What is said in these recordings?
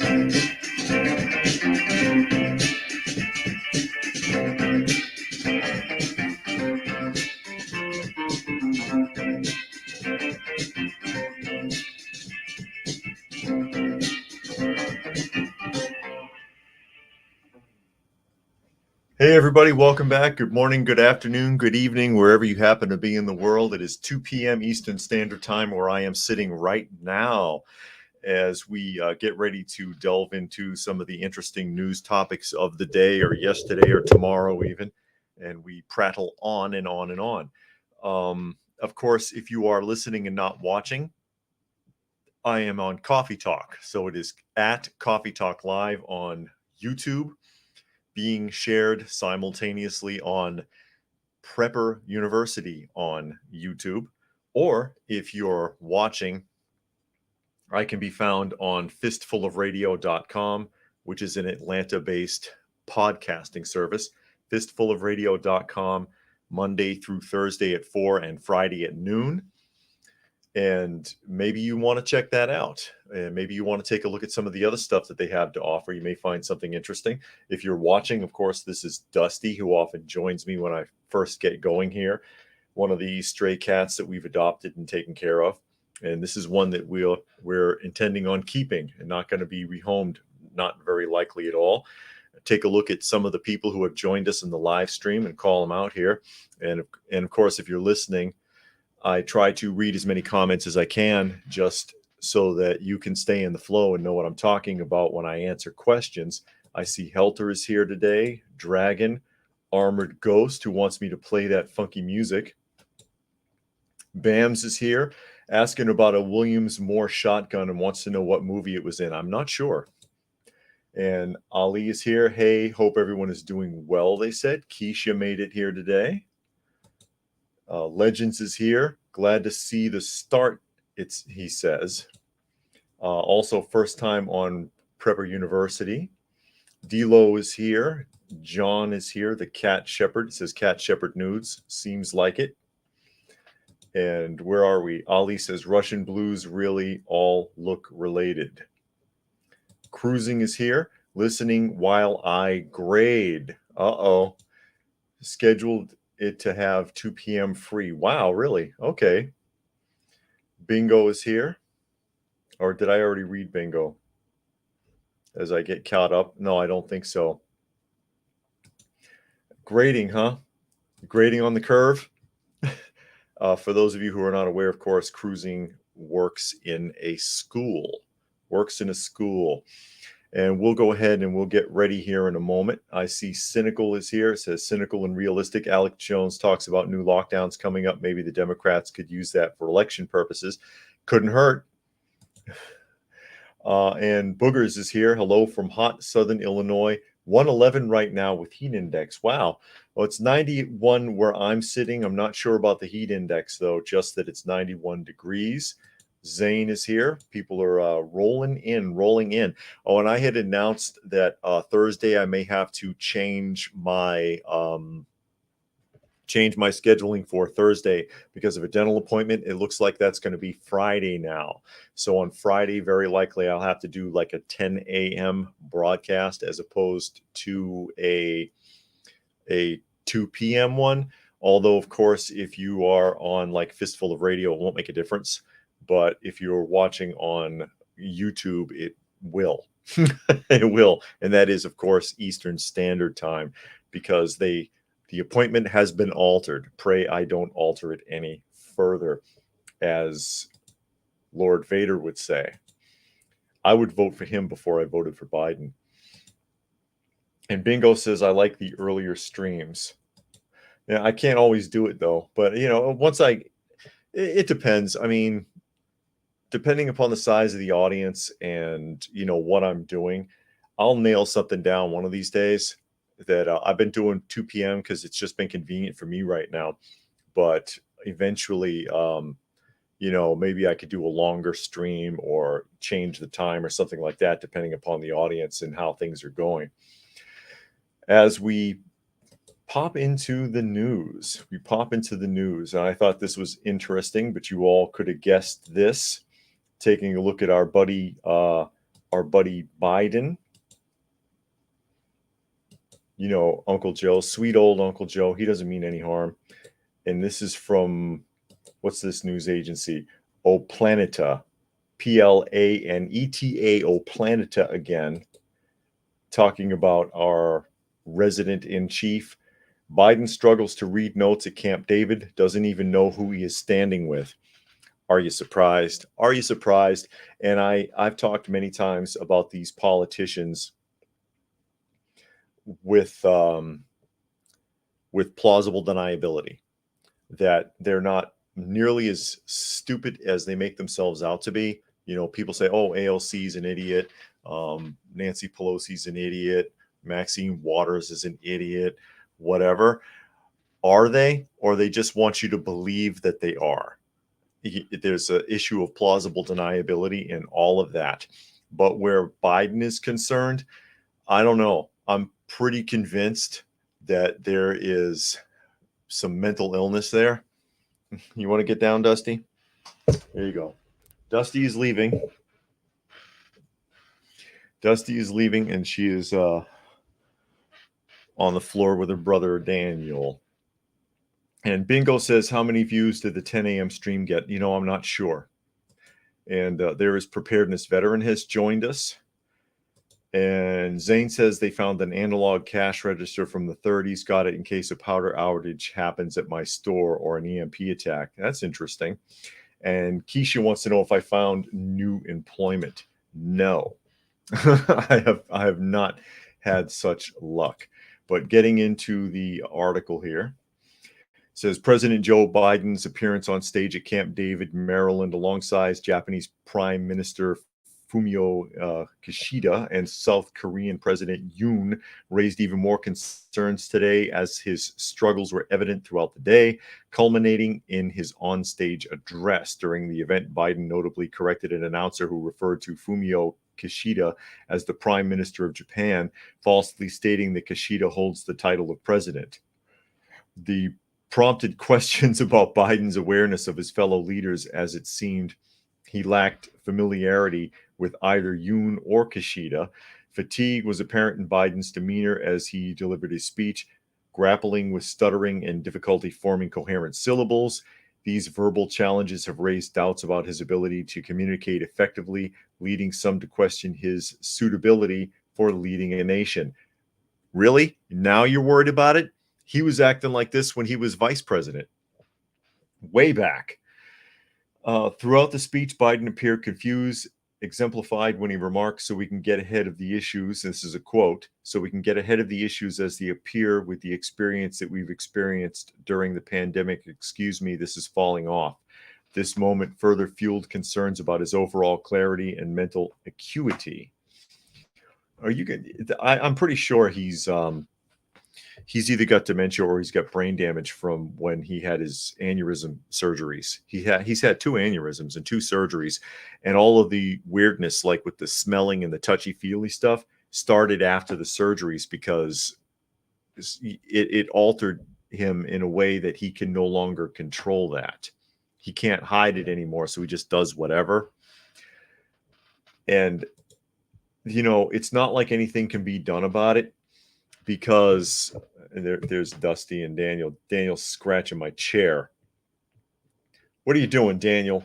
Hey everybody, welcome back. Good morning, good afternoon, good evening, wherever you happen to be in the world. It is 2 p.m. Eastern Standard Time where I am sitting right now as we get ready to delve into some of the interesting news topics of the day or yesterday or tomorrow even, and we prattle on and on and on. Of course, if you are listening and not watching, I am on Coffee Talk. So it is at Coffee Talk Live on YouTube, being shared simultaneously on Prepper University on YouTube. Or if you're watching, I can be found on fistfulofradio.com, which is an Atlanta-based podcasting service. Fistfulofradio.com, Monday through Thursday at 4 and Friday at noon. And maybe you want to check that out. And maybe you want to take a look at some of the other stuff that they have to offer. You may find something interesting. If you're watching, of course, this is Dusty, who often joins me when I first get going here. One of the stray cats that we've adopted and taken care of. And this is one that we're intending on keeping and not going to be rehomed, not very likely at all. Take a look at some of the people who have joined us in the live stream and call them out here. And of course, if you're listening, I try to read as many comments as I can just so that you can stay in the flow and know what I'm talking about when I answer questions. I see Helter is here today, Dragon, Armored Ghost, who wants me to play that funky music. Bams is here, asking about a Williams Moore shotgun and wants to know what movie it was in. I'm not sure. And Ali is here. Hey, hope everyone is doing well, they said. Keisha made it here today. Legends is here. Glad to see the start, he says. Also, first time on Prepper University. D-Lo is here. John is here. The Cat Shepherd. It says Cat Shepherd Nudes. Seems like it. And where are we? Ali says Russian blues really all look related. Cruising is here. Listening while I grade. Uh-oh. Scheduled it to have 2 p.m. free. Wow, really? Okay. Bingo is here. Or did I already read Bingo? As I get caught up? No, I don't think so. Grading, huh? Grading on the curve? For those of you who are not aware, of course, Cruising works in a school. And we'll go ahead and we'll get ready here in a moment. I see Cynical is here. It says Cynical and Realistic. Alex Jones talks about new lockdowns coming up. Maybe the Democrats could use that for election purposes. Couldn't hurt. And Boogers is here. Hello from hot Southern Illinois. 111 right now with heat index. Wow. Well, it's 91 where I'm sitting. I'm not sure about the heat index, though, just that it's 91 degrees. Zane is here. People are rolling in. Oh, and I had announced that Thursday I may have to change my scheduling for Thursday because of a dental appointment. It looks like that's going to be Friday now. So on Friday, very likely I'll have to do like a 10 a.m. broadcast as opposed to a 2 p.m. one. Although, of course, if you are on like Fistful of Radio, it won't make a difference. But if you're watching on YouTube, it will. It will. And that is, of course, Eastern Standard Time, because the appointment has been altered. Pray I don't alter it any further, as Lord Vader would say. I would vote for him before I voted for Biden. And Bingo says, I like the earlier streams. Yeah, I can't always do it, though. But, it depends. I mean, depending upon the size of the audience and, what I'm doing, I'll nail something down one of these days. That I've been doing 2 p.m. because it's just been convenient for me right now. But eventually, maybe I could do a longer stream or change the time or something like that, depending upon the audience and how things are going. As we pop into the news, and I thought this was interesting, but you all could have guessed this, taking a look at our buddy our buddy Biden, Uncle Joe, sweet old Uncle Joe. He doesn't mean any harm. And this is from, what's this news agency? O Planeta, Planeta, O Planeta again, talking about our resident in chief. Biden struggles to read notes at Camp David, doesn't even know who he is standing with. Are you surprised? Are you surprised? And I've talked many times about these politicians with plausible deniability, that they're not nearly as stupid as they make themselves out to be. People say, "Oh, AOC's an idiot. Nancy Pelosi's an idiot. Maxine Waters is an idiot." Whatever. Are they? Or they just want you to believe that they are? There's an issue of plausible deniability in all of that. But where Biden is concerned, I don't know. I'm pretty convinced that there is some mental illness there. You want to get down, Dusty? There you go. Dusty is leaving. Dusty is leaving, and she is on the floor with her brother, Daniel. And Bingo says, how many views did the 10 a.m. stream get? I'm not sure. And there is Preparedness Veteran has joined us. And Zane says they found an analog cash register from the 30s, got it in case a power outage happens at my store or an EMP attack. That's interesting. And Keisha wants to know if I found new employment. No, I have not had such luck. But getting into the article here, says President Joe Biden's appearance on stage at Camp David, Maryland, alongside Japanese Prime Minister Fumio Kishida and South Korean President Yoon raised even more concerns today as his struggles were evident throughout the day, culminating in his onstage address. During the event, Biden notably corrected an announcer who referred to Fumio Kishida as the Prime Minister of Japan, falsely stating that Kishida holds the title of president. The prompted questions about Biden's awareness of his fellow leaders, as it seemed he lacked familiarity with either Yoon or Kishida. Fatigue was apparent in Biden's demeanor as he delivered his speech, grappling with stuttering and difficulty forming coherent syllables. These verbal challenges have raised doubts about his ability to communicate effectively, leading some to question his suitability for leading a nation. Really? Now you're worried about it? He was acting like this when he was vice president, way back. Throughout the speech, Biden appeared confused, exemplified when he remarked, so we can get ahead of the issues. This is a quote. So we can get ahead of the issues as they appear with the experience that we've experienced during the pandemic. Excuse me, this is falling off. This moment further fueled concerns about his overall clarity and mental acuity. Are you good? I'm pretty sure he's either got dementia or he's got brain damage from when he had his aneurysm surgeries. He's had 2 aneurysms and 2 surgeries, and all of the weirdness, like with the smelling and the touchy-feely stuff, started after the surgeries because it altered him in a way that he can no longer control that. He can't hide it anymore, so he just does whatever. And, it's not like anything can be done about it, because there's Dusty and Daniel. Daniel's scratching my chair. What are you doing, Daniel?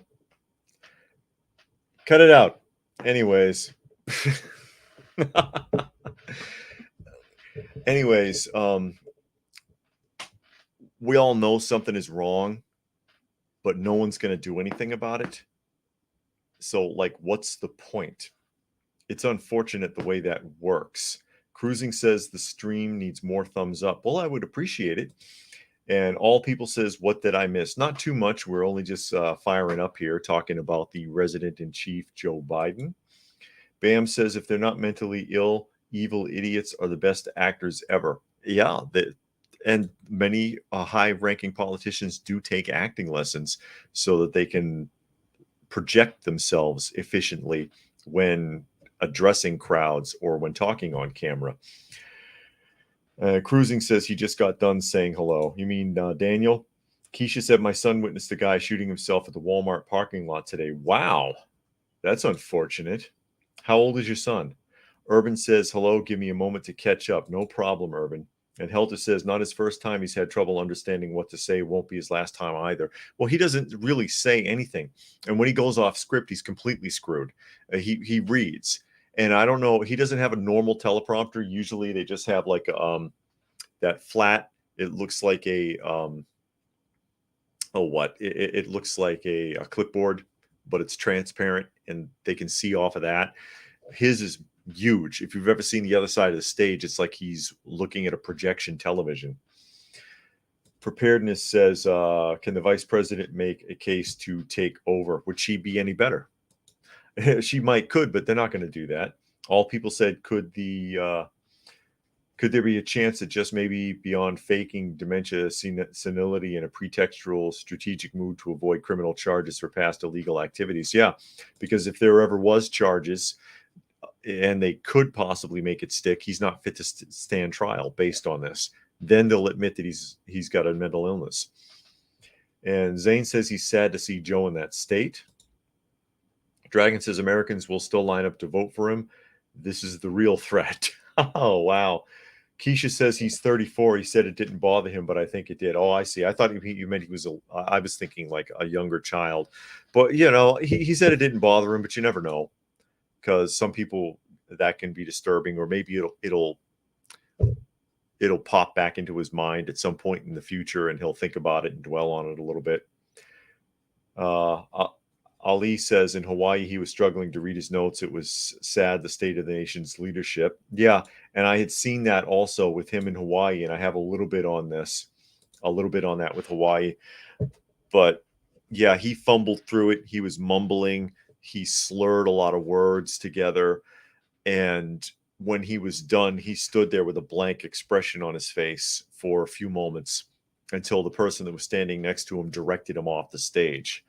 Cut it out. Anyways. We all know something is wrong, but no one's going to do anything about it. So, what's the point? It's unfortunate the way that works. Cruising says the stream needs more thumbs up. Well, I would appreciate it. And All People says, what did I miss? Not too much. We're only just firing up here, talking about the resident-in-chief, Joe Biden. Bam says, if they're not mentally ill, evil idiots are the best actors ever. Yeah, and many high-ranking politicians do take acting lessons so that they can project themselves efficiently when addressing crowds or when talking on camera. Cruising says he just got done saying hello. You mean Daniel? Keisha said my son witnessed a guy shooting himself at the Walmart parking lot today. Wow, that's unfortunate. How old is your son? Urban says, hello, give me a moment to catch up. No problem, Urban. And Helter says, not his first time. He's had trouble understanding what to say. Won't be his last time either. Well, he doesn't really say anything. And when he goes off script, he's completely screwed. He reads. And I don't know, he doesn't have a normal teleprompter. Usually they just have like that flat, it looks like a, it looks like a clipboard, but it's transparent and they can see off of that. His is huge. If you've ever seen the other side of the stage, it's like he's looking at a projection television. Preparedness says, can the vice president make a case to take over? Would she be any better? She could, but they're not going to do that. All people said, could there be a chance that just maybe beyond faking dementia, senility, and a pretextual strategic move to avoid criminal charges for past illegal activities? Yeah, because if there ever was charges, and they could possibly make it stick, he's not fit to stand trial based on this. Then they'll admit that he's got a mental illness. And Zane says he's sad to see Joe in that state. Dragon says Americans will still line up to vote for him. This is the real threat. Oh, wow. Keisha says he's 34. He said it didn't bother him, but I think it did. Oh, I see. I thought you meant he was I was thinking like a younger child. But, he said it didn't bother him, but you never know. Because some people, that can be disturbing, or maybe it'll pop back into his mind at some point in the future, and he'll think about it and dwell on it a little bit. Ali says in Hawaii he was struggling to read his notes. It was sad, the state of the nation's leadership. Yeah, and I had seen that also with him in Hawaii, and I have a little bit on that with Hawaii. But yeah, he fumbled through it. He was mumbling. He slurred a lot of words together. And when he was done, he stood there with a blank expression on his face for a few moments until the person that was standing next to him directed him off the stage.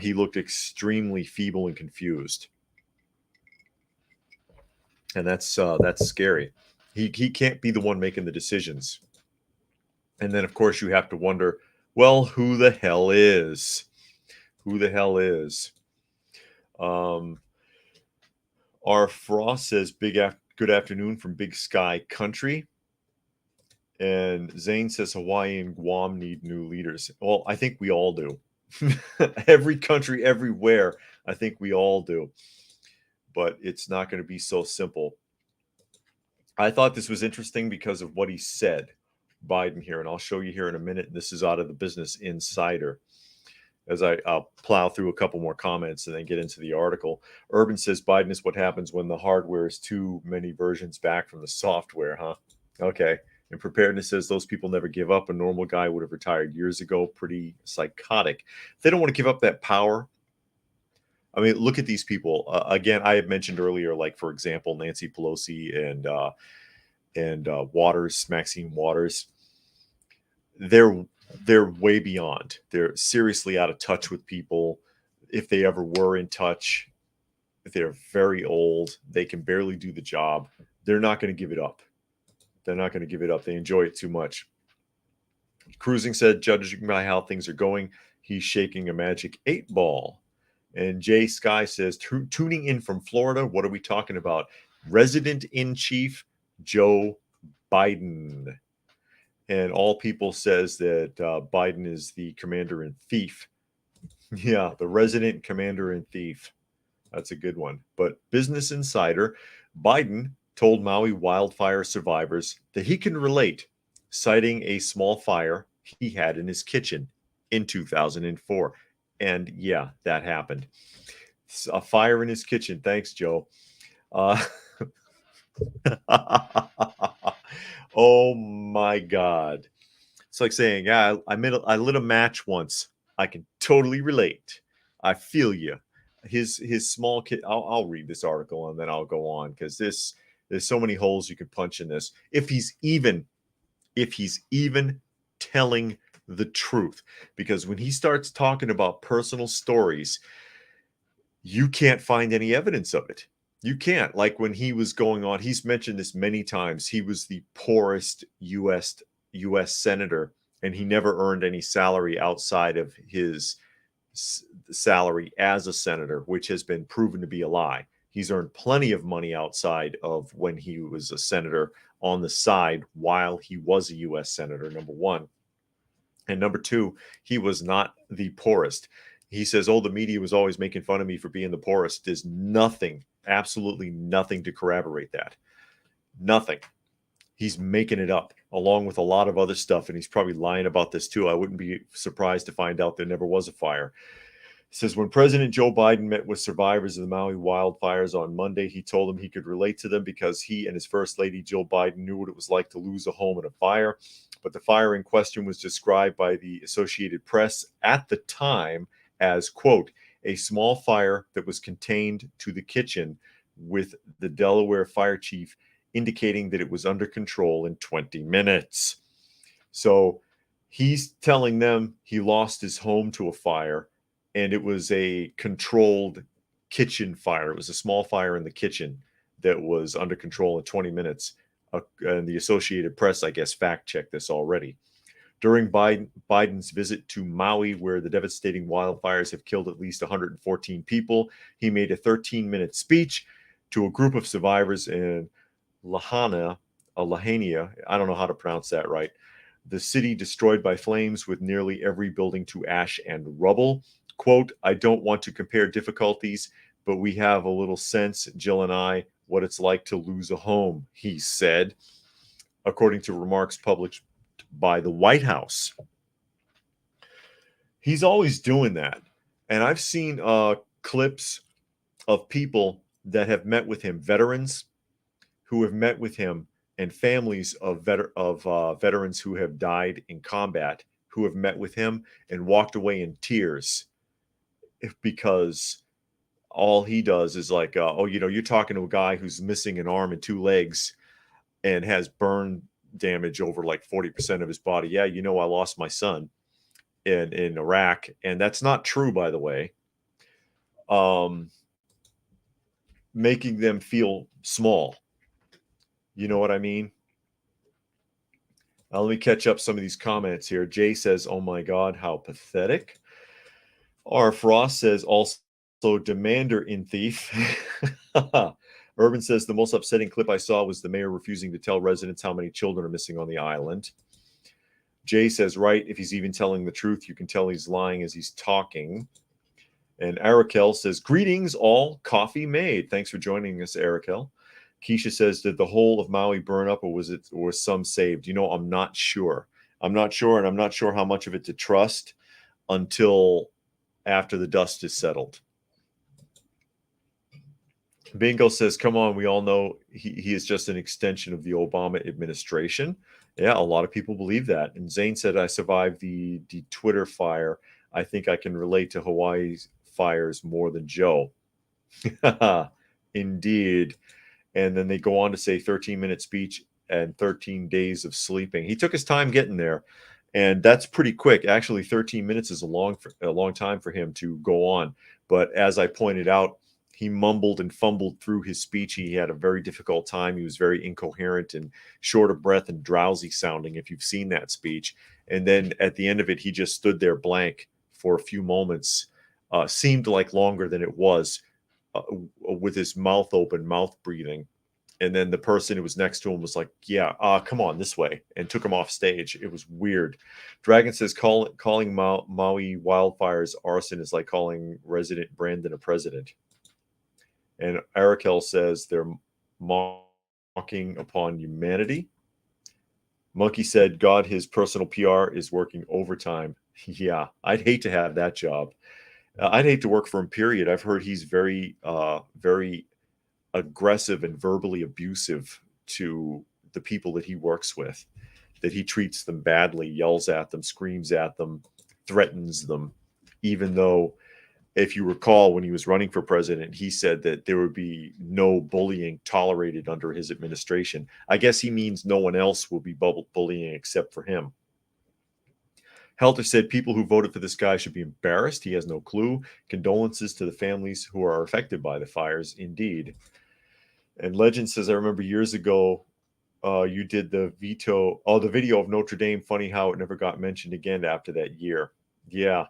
He looked extremely feeble and confused. And that's scary. He can't be the one making the decisions. And then, of course, you have to wonder, well, who the hell is? Who the hell is? R. Frost says, good afternoon from Big Sky Country. And Zane says Hawaii and Guam need new leaders. Well, I think we all do. Every country, everywhere, I think we all do. But it's not going to be so simple. I thought this was interesting because of what he said, Biden here, and I'll show you here in a minute. This is out of the Business Insider. As I'll plow through a couple more comments and then get into the article. Urban says Biden is what happens when the hardware is too many versions back from the software, huh? Okay. And Preparedness says those people never give up. A normal guy would have retired years ago. Pretty psychotic. They don't want to give up that power. I mean, look at these people. Again, I had mentioned earlier, like, for example, Nancy Pelosi and Waters, Maxine Waters. They're way beyond. They're seriously out of touch with people. If they ever were in touch, they're very old. They can barely do the job. They're not going to give it up. They're not going to give it up. They enjoy it too much. Cruising said, judging by how things are going, he's shaking a magic 8-ball. And Jay Sky says, tuning in from Florida, what are we talking about? Resident-in-Chief Joe Biden. And All People says that Biden is the commander-in-thief. Yeah, the resident commander-in-thief. That's a good one. But Business Insider, Biden told Maui wildfire survivors that he can relate, citing a small fire he had in his kitchen in 2004. And yeah, that happened. A fire in his kitchen. Thanks, Joe. Oh my God. It's like saying, yeah, I lit a match once. I can totally relate. I feel you. His small kid. I'll read this article and then I'll go on because there's so many holes you could punch in this. If he's even telling the truth, because when he starts talking about personal stories, you can't find any evidence of it. You can't. Like when he was going on, he's mentioned this many times. He was the poorest U.S. senator, and he never earned any salary outside of his salary as a senator, which has been proven to be a lie. He's earned plenty of money outside of when he was a senator on the side while he was a U.S. senator, number one. And number two, he was not the poorest. He says, oh, the media was always making fun of me for being the poorest. There's nothing, absolutely nothing to corroborate that. Nothing. He's making it up along with a lot of other stuff. And he's probably lying about this too. I wouldn't be surprised to find out there never was a fire. It says, when President Joe Biden met with survivors of the Maui wildfires on Monday, he told them he could relate to them because he and his First Lady Jill Biden knew what it was like to lose a home in a fire. But the fire in question was described by the Associated Press at the time as, quote, a small fire that was contained to the kitchen, with the Delaware fire chief indicating that it was under control in 20 minutes. So he's telling them he lost his home to a fire, and it was a controlled kitchen fire. It was a small fire in the kitchen that was under control in 20 minutes. And the Associated Press, I guess, fact-checked this already. During Biden's visit to Maui, where the devastating wildfires have killed at least 114 people, he made a 13-minute speech to a group of survivors in Lithonia, I don't know how to pronounce that right, the city destroyed by flames with nearly every building to ash and rubble. Quote, I don't want to compare difficulties, but we have a little sense, Jill and I, what it's like to lose a home, he said, according to remarks published by the White House. He's always doing that. And I've seen clips of people that have met with him, veterans who have met with him, and families of veterans who have died in combat, who have met with him and walked away in tears because all he does is like, oh, you know, you're talking to a guy who's missing an arm and two legs and has burn damage over like 40% of his body. Yeah, you know, I lost my son in Iraq, and that's not true, by the way. Making them feel small. You know what I mean? Let me catch up some of these comments here. Jay says, oh my God, how pathetic. R. Frost says, also demander in thief. Urban says, the most upsetting clip I saw was the mayor refusing to tell residents how many children are missing on the island. Jay says, right, if he's even telling the truth, you can tell he's lying as he's talking. And Arakel says, greetings, all, coffee made. Thanks for joining us, Arakel. Keisha says, did the whole of Maui burn up, or was some saved? You know, I'm not sure. I'm not sure, and I'm not sure how much of it to trust until after the dust is settled. Bingo says, come on, we all know he is just an extension of the Obama administration. Yeah, a lot of people believe that. And Zane said, I survived the Twitter fire. I think I can relate to Hawaii's fires more than Joe. Indeed. And then they go on to say 13-minute speech and 13 days of sleeping. He took his time getting there, and that's pretty quick. Actually, 13 minutes is a long time for him to go on. But as I pointed out, he mumbled and fumbled through his speech. He had a very difficult time. He was very incoherent and short of breath and drowsy sounding, if you've seen that speech. And then at the end of it, he just stood there blank for a few moments. Seemed like longer than it was, with his mouth open, mouth breathing. And then the person who was next to him was like, yeah, come on this way, and took him off stage. It was weird. Dragon says, calling Maui wildfires arson is like calling resident Brandon a president. And Arakel says they're mocking upon humanity. Monkey said, God, his personal PR is working overtime. Yeah, I'd hate to have that job. I'd hate to work for him, period. I've heard he's very, very aggressive and verbally abusive to the people that he works with, that he treats them badly, yells at them, screams at them, threatens them, even though, if you recall, when he was running for president, he said that there would be no bullying tolerated under his administration. I guess he means no one else will be bullying except for him. Helter said people who voted for this guy should be embarrassed. He has no clue. Condolences to the families who are affected by the fires, indeed. And Legend says, I remember years ago, you did the video of Notre Dame. Funny how it never got mentioned again after that year. Yeah,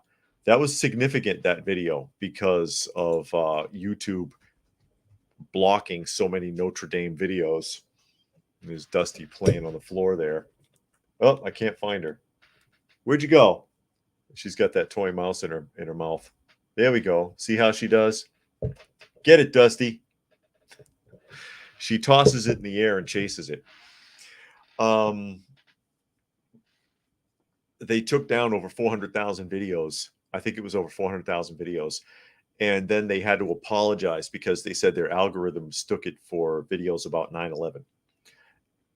that was significant, that video, because of YouTube blocking so many Notre Dame videos. There's Dusty playing on the floor there. Oh, I can't find her. Where'd you go? She's got that toy mouse in her mouth. There we go. See how she does? Get it, Dusty. She tosses it in the air and chases it. They took down over 400,000 videos. I think it was over 400,000 videos. And then they had to apologize because they said their algorithm took it for videos about 9/11.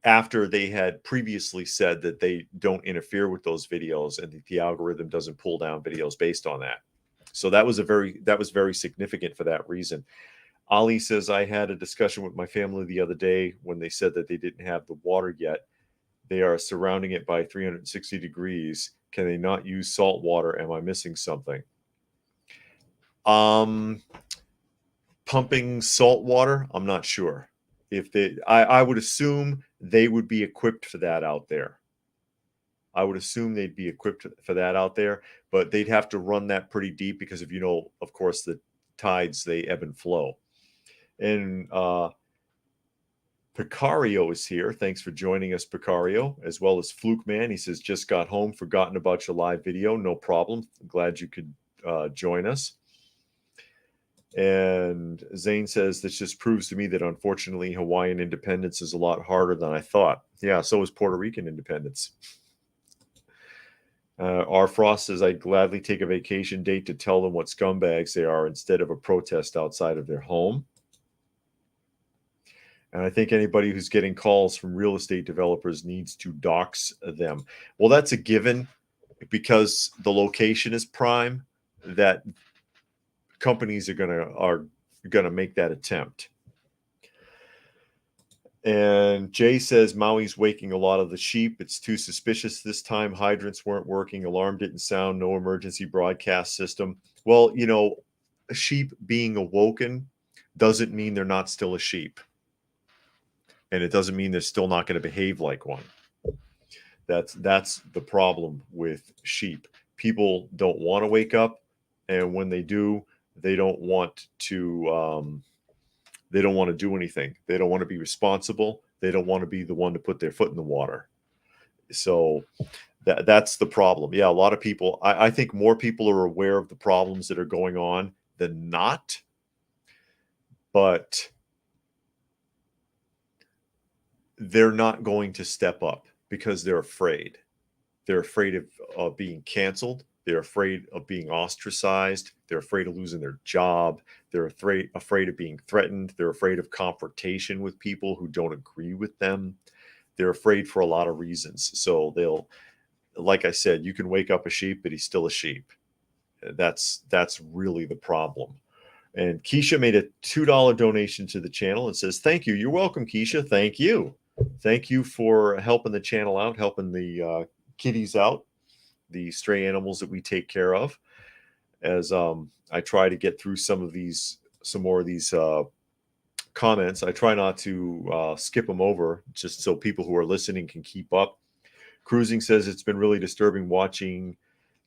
After they had previously said that they don't interfere with those videos and the algorithm doesn't pull down videos based on that. So that was very significant for that reason. Ali says, I had a discussion with my family the other day when they said that they didn't have the water yet. They are surrounding it by 360 degrees. Can they not use salt water? Am I missing something? Pumping salt water, I'm not sure. If I would assume they would be equipped for that out there. I would assume they'd be equipped for that out there, but they'd have to run that pretty deep because of of course, the tides, they ebb and flow. And Picario is here. Thanks for joining us, Picario, as well as Fluke Man. He says, just got home, forgotten about your live video. No problem. I'm glad you could join us. And Zane says, this just proves to me that unfortunately Hawaiian independence is a lot harder than I thought. Yeah, so is Puerto Rican independence. R. Frost says, I'd gladly take a vacation date to tell them what scumbags they are instead of a protest outside of their home. And I think anybody who's getting calls from real estate developers needs to dox them. Well, that's a given because the location is prime, that companies are gonna make that attempt. And Jay says Maui's waking a lot of the sheep. It's too suspicious this time. Hydrants weren't working. Alarm didn't sound. No emergency broadcast system. Well, a sheep being awoken doesn't mean they're not still a sheep. And it doesn't mean they're still not going to behave like one. That's the problem with sheep. People don't want to wake up. And when they do, they don't want to do anything. They don't want to be responsible. They don't want to be the one to put their foot in the water. So that's the problem. Yeah, a lot of people, I think more people are aware of the problems that are going on than not. But they're not going to step up because they're afraid. They're afraid of being canceled. They're afraid of being ostracized. They're afraid of losing their job. They're afraid of being threatened. They're afraid of confrontation with people who don't agree with them. They're afraid for a lot of reasons. So they'll, like I said, you can wake up a sheep, but he's still a sheep. That's really the problem. And Keisha made a $2 donation to the channel and says, thank you. You're welcome, Keisha. Thank you. Thank you for helping the channel out, helping the kitties out, the stray animals that we take care of. As I try to get through some more of these comments. I try not to skip them over just so people who are listening can keep up. Cruising says, it's been really disturbing watching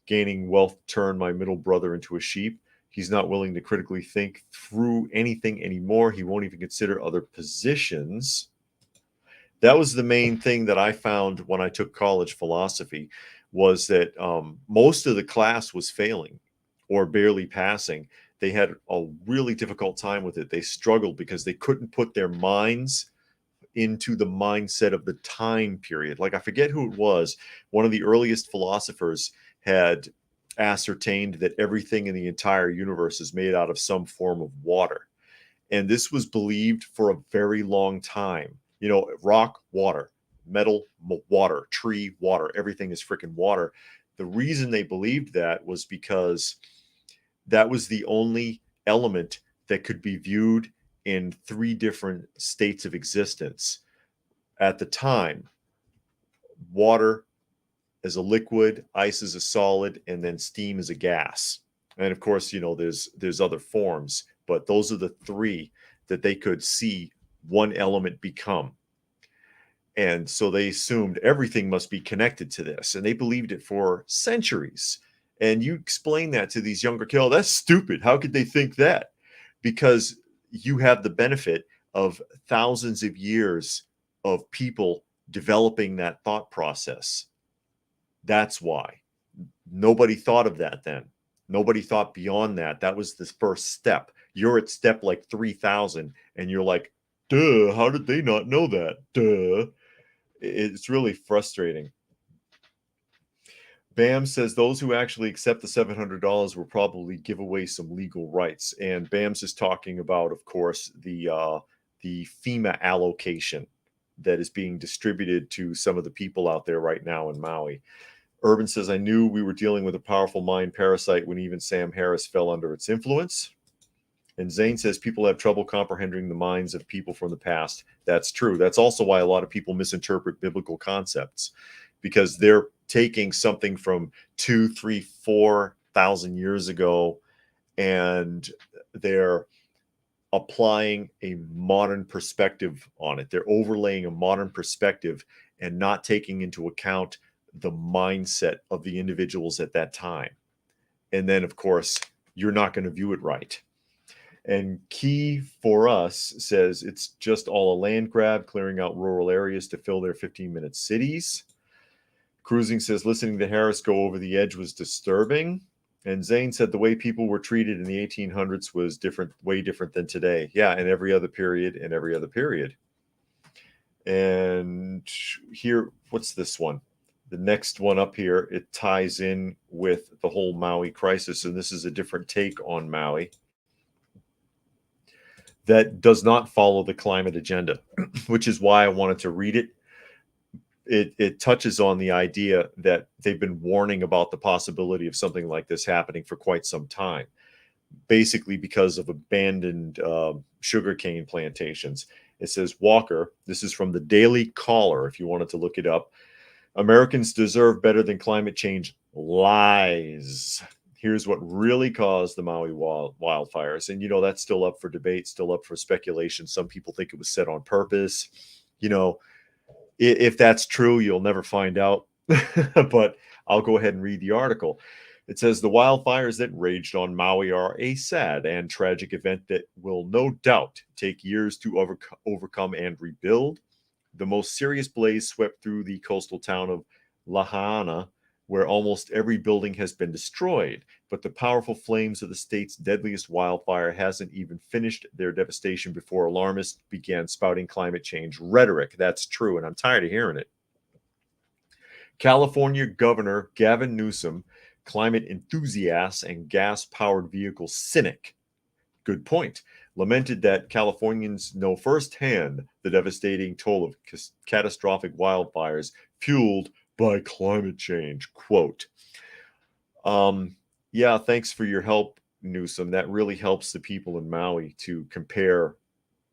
gaining wealth turn my middle brother into a sheep. He's not willing to critically think through anything anymore. He won't even consider other positions. That was the main thing that I found when I took college philosophy, was that most of the class was failing or barely passing. They had a really difficult time with it. They struggled because they couldn't put their minds into the mindset of the time period. Like, I forget who it was. One of the earliest philosophers had ascertained that everything in the entire universe is made out of some form of water. And this was believed for a very long time. Rock, water, metal, water, tree, water, everything is freaking water. The reason they believed that was because that was the only element that could be viewed in 3 different states of existence at the time. Water as a liquid, ice as a solid, and then steam as a gas. And of course, there's other forms, but those are the 3 that they could see one element become. And so they assumed everything must be connected to this, and they believed it for centuries. And you explain that to these younger kids, oh, that's stupid. How could they think that? Because you have the benefit of thousands of years of people developing that thought process. That's why. Nobody thought of that then. Nobody thought beyond that. That was the first step. You're at step like 3,000 and you're like, duh, how did they not know that? Duh. It's really frustrating. Bam says those who actually accept the $700 will probably give away some legal rights. And Bam's is talking about, of course, the FEMA allocation that is being distributed to some of the people out there right now in Maui. Urban says, I knew we were dealing with a powerful mind parasite when even Sam Harris fell under its influence. And Zane says people have trouble comprehending the minds of people from the past. That's true. That's also why a lot of people misinterpret biblical concepts, because they're taking something from 2, 3, 4,000 years ago and they're applying a modern perspective on it. They're overlaying a modern perspective and not taking into account the mindset of the individuals at that time. And then, of course, you're not going to view it right. And Key for us says it's just all a land grab, clearing out rural areas to fill their 15-minute cities. Cruising says listening to Harris go over the edge was disturbing. And Zane said the way people were treated in the 1800s was different, way different than today. Yeah, in every other period and every other period. And here, what's this one? The next one up here, it ties in with the whole Maui crisis. And this is a different take on Maui that does not follow the climate agenda, which is why I wanted to read it. It touches on the idea that they've been warning about the possibility of something like this happening for quite some time, basically because of abandoned sugarcane plantations. It says, Walker, this is from the Daily Caller, if you wanted to look it up. Americans deserve better than climate change. Lies. Here's what really caused the Maui wildfires. And, that's still up for debate, still up for speculation. Some people think it was set on purpose. If that's true, you'll never find out. But I'll go ahead and read the article. It says the wildfires that raged on Maui are a sad and tragic event that will no doubt take years to overcome and rebuild. The most serious blaze swept through the coastal town of Lahaina, where almost every building has been destroyed. But the powerful flames of the state's deadliest wildfire hasn't even finished their devastation before alarmists began spouting climate change rhetoric. That's true, and I'm tired of hearing it. California Governor Gavin Newsom, climate enthusiast and gas-powered vehicle cynic, good point, lamented that Californians know firsthand the devastating toll of catastrophic wildfires fueled by climate change. Quote, yeah, thanks for your help, Newsom. That really helps the people in Maui to compare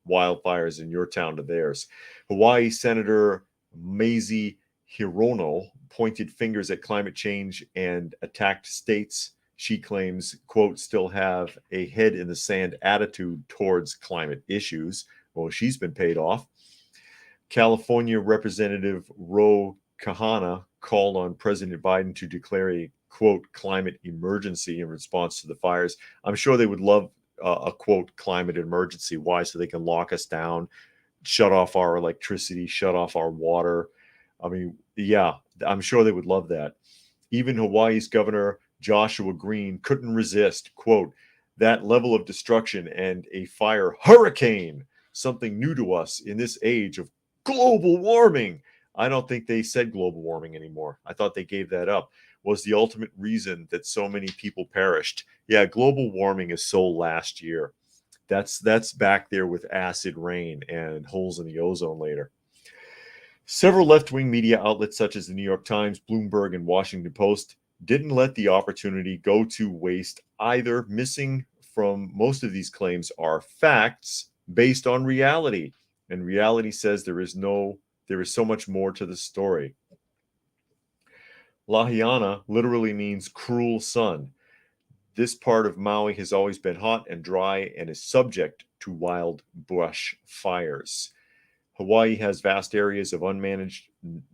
wildfires in your town to theirs. Hawaii Senator Mazie Hirono pointed fingers at climate change and attacked states she claims, quote, still have a head in the sand attitude towards climate issues. Well, she's been paid off. California Representative Ro Kahana called on President Biden to declare a, quote, climate emergency in response to the fires. I'm sure they would love a, quote, climate emergency. Why? So they can lock us down, shut off our electricity, shut off our water. I mean, yeah, I'm sure they would love that. Even Hawaii's Governor Joshua Green couldn't resist, quote, that level of destruction and a fire hurricane, something new to us in this age of global warming. I don't think they said global warming anymore. I thought they gave that up. Was the ultimate reason that so many people perished. Yeah, global warming is so last year. That's back there with acid rain and holes in the ozone layer. Several left-wing media outlets such as the New York Times, Bloomberg, and Washington Post didn't let the opportunity go to waste either. Missing from most of these claims are facts based on reality. And reality says there is so much more to the story. Lahaina literally means cruel sun. This part of Maui has always been hot and dry and is subject to wild brush fires. Hawaii has vast areas of unmanaged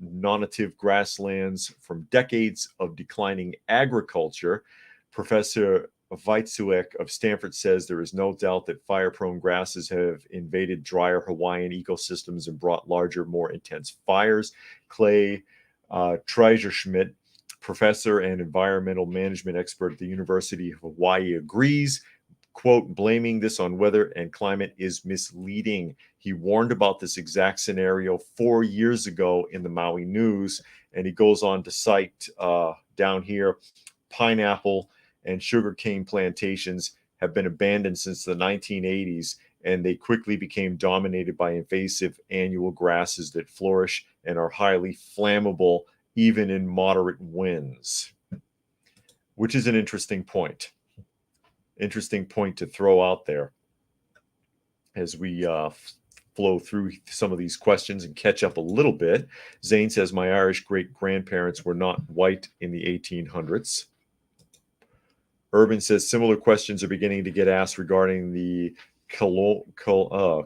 non-native grasslands from decades of declining agriculture. Professor Weitzuek of Stanford says there is no doubt that fire-prone grasses have invaded drier Hawaiian ecosystems and brought larger, more intense fires. Clay Schmidt, professor and environmental management expert at the University of Hawaii, agrees. Quote, blaming this on weather and climate is misleading. He warned about this exact scenario 4 years ago in the Maui News, and he goes on to cite down here, pineapple and sugarcane plantations have been abandoned since the 1980s, and they quickly became dominated by invasive annual grasses that flourish and are highly flammable even in moderate winds, which is an interesting point. Interesting point to throw out there as we flow through some of these questions and catch up a little bit. Zane says, my Irish great-grandparents were not white in the 1800s. Urban says, similar questions are beginning to get asked regarding the Kelowna